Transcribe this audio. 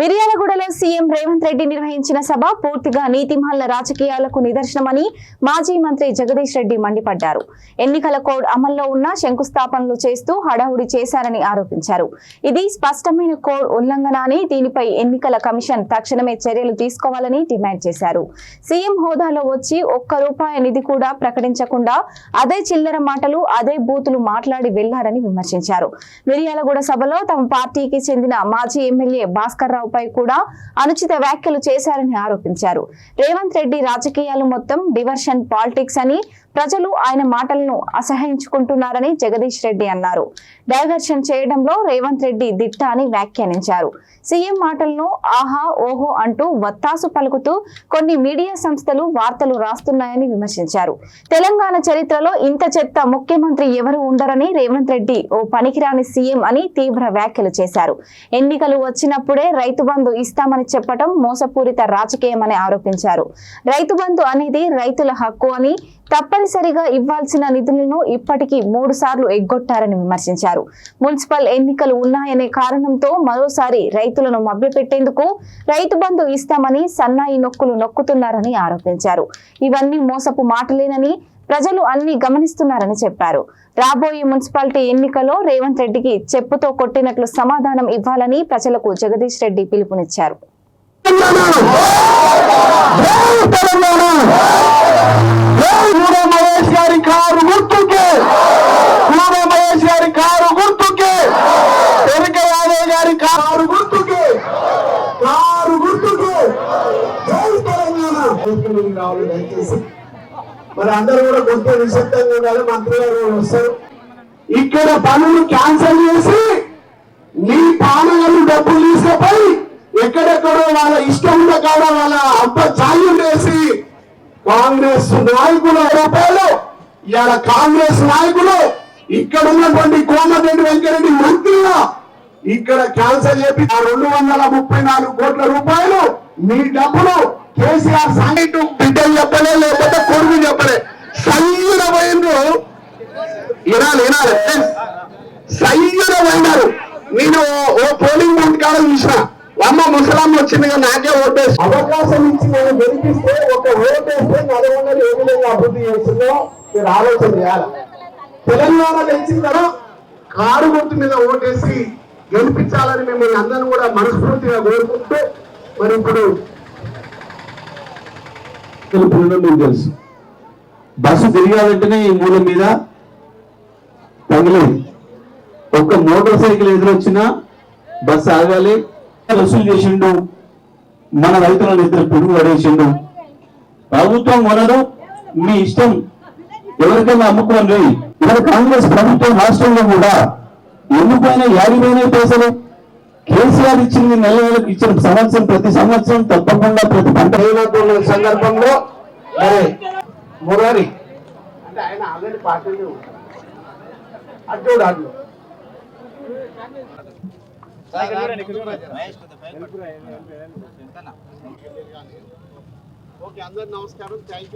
మిర్యాలగూడలో సీఎం రేవంత్ రెడ్డి నిర్వహించిన సభ పూర్తిగా నీతిమాలిన రాజకీయాలకు నిదర్శనమని మాజీ మంత్రి జగదీష్ రెడ్డి మండిపడ్డారు. ఎన్నికల కోడ్ అమల్లో ఉన్న శంకుస్థాపనలు చేస్తూ హడావుడి చేశారని ఆరోపించారు. ఇది స్పష్టమైన కోడ్ ఉల్లంఘన అని, దీనిపై ఎన్నికల కమిషన్ తక్షణమే చర్యలు తీసుకోవాలని డిమాండ్ చేశారు. సీఎం హోదాలో వచ్చి ఒక్క రూపాయి నిధి కూడా ప్రకటించకుండా అదే చిల్లర మాటలు, అదే బూతులు మాట్లాడి వెళ్లారని విమర్శించారు. మిర్యాలగూడ సభలో తమ పార్టీకి చెందిన మాజీ ఎమ్మెల్యే భాస్కర్ రావు పై కూడా అనుచిత వ్యాఖ్యలు చేశారని ఆరోపించారు. రేవంత్ రెడ్డి రాజకీయాలు మొత్తం డివర్షన్ పాలిటిక్స్ అని, ప్రజలు ఆయన మాటలను అసహించుకుంటున్నారని జగదీష్ రెడ్డి అన్నారు. డైవర్షన్ చేయడంలో రేవంత్ రెడ్డి దిట్ట అని వ్యాఖ్యానించారు. సీఎం మాటలను ఆహా ఓహో అంటూ వత్తాసు పలుకుతూ కొన్ని మీడియా సంస్థలు వార్తలు రాస్తున్నాయని విమర్శించారు. తెలంగాణ చరిత్రలో ఇంత చెత్త ముఖ్యమంత్రి ఎవరు ఉండరని, రేవంత్ రెడ్డి ఓ పనికిరాని సీఎం అని తీవ్ర వ్యాఖ్యలు చేశారు. ఎన్నికలు వచ్చినప్పుడే రైతు బంధు ఇస్తామని చెప్పడం మోసపూరిత రాజకీయమని ఆరోపించారు. రైతు బంధు అనేది రైతుల హక్కు అని, తప్పనిసరిగా ఇవ్వాల్సిన నిధులను ఇప్పటికీ 3 సార్లు ఎగ్గొట్టారని విమర్శించారు. మున్సిపల్ ఎన్నికలు ఉన్నాయనే కారణంతో మరోసారి రైతులను మభ్యపెట్టేందుకు రైతు బంధు ఇస్తామని సన్నాయి నొక్కులు నొక్కుతున్నారని ఆరోపించారు. ఇవన్నీ మోసపు మాటలేనని, ప్రజలు అన్ని గమనిస్తున్నారని చెప్పారు. రాబోయే మున్సిపాలిటీ ఎన్నికల్లో రేవంత్ రెడ్డికి చెప్పుతో కొట్టినట్లు సమాధానం ఇవ్వాలని ప్రజలకు జగదీష్ రెడ్డి పిలుపునిచ్చారు. మరి అందరూ కూడా కొంత నిశ్శబ్దంగా ఉండాలి. మంత్రి గారు వస్తారు. ఇక్కడ పనులు క్యాన్సిల్ చేసి మీ పాలనలు డబ్బులు తీసుకుపోయి ఎక్కడెక్కడో వాళ్ళ ఇష్టం ఉన్న కాడ వాళ్ళ అబ్బ చాలు వేసి కాంగ్రెస్ నాయకుల రూపాయలు ఇవాళ కాంగ్రెస్ నాయకులు ఇక్కడ ఉన్నటువంటి కోమటిరెడ్డి వెంకరెడ్డి మంత్రిగా ఇక్కడ క్యాన్సర్ చేపి 234 కోట్ల రూపాయలు మీ డబ్బులు కేసీఆర్ సాయిటు బిడ్డలు చెప్పలే, లేకపోతే కొడుకు చెప్పలే, సయ్యున పోయినరు. వినాలి సయ్యున పోయినారు. నేను ఓ పోలింగ్ బూత్ కాడ చూసిన అమ్మ ముసలాం వచ్చింది నాకే ఓటేసి అవకాశం ఇచ్చి నేను గెలిపిస్తే ఒక ఓటేస్తే నడవన్నది ఏ విధంగా అభివృద్ధి చేస్తుందో మీరు ఆలోచన చేయాలి. తెలంగాణ తెచ్చిన కదా కారు గుర్తు మీద ఓటేసి గెలిపించాలని మిమ్మల్ని అందరినీ కూడా మనస్ఫూర్తిగా కోరుకుంటూ మరి ఇప్పుడు మీకు తెలుసు బస్సు తిరగాలంటేనే ఈ మూల మీద తగిలేదు. ఒక్క మోటార్ సైకిల్ ఎదురొచ్చినా బస్సు ఆగాలి. వసూలు చేసిండు, మన రైతులను ఇద్దరు పురుగు పడేసిండు. ప్రభుత్వం కొనదు, మీ ఇష్టం, ఎవరికైనా అమ్ముకోండి. ఇక్కడ కాంగ్రెస్ ప్రభుత్వం రాష్ట్రంలో కూడా ఎన్నుకోయిన 50,000 పైసలు కేసీఆర్ ఇచ్చింది. నెలకు ఇచ్చిన సంవత్సరం ప్రతి సంవత్సరం తప్పకుండా ప్రతి పంట సందర్భంలో మురారి అంటే ఆయన ఆల్రెడీ పార్టీలో అడ్డు ఓకే అందరు నమస్కారం. Thank you.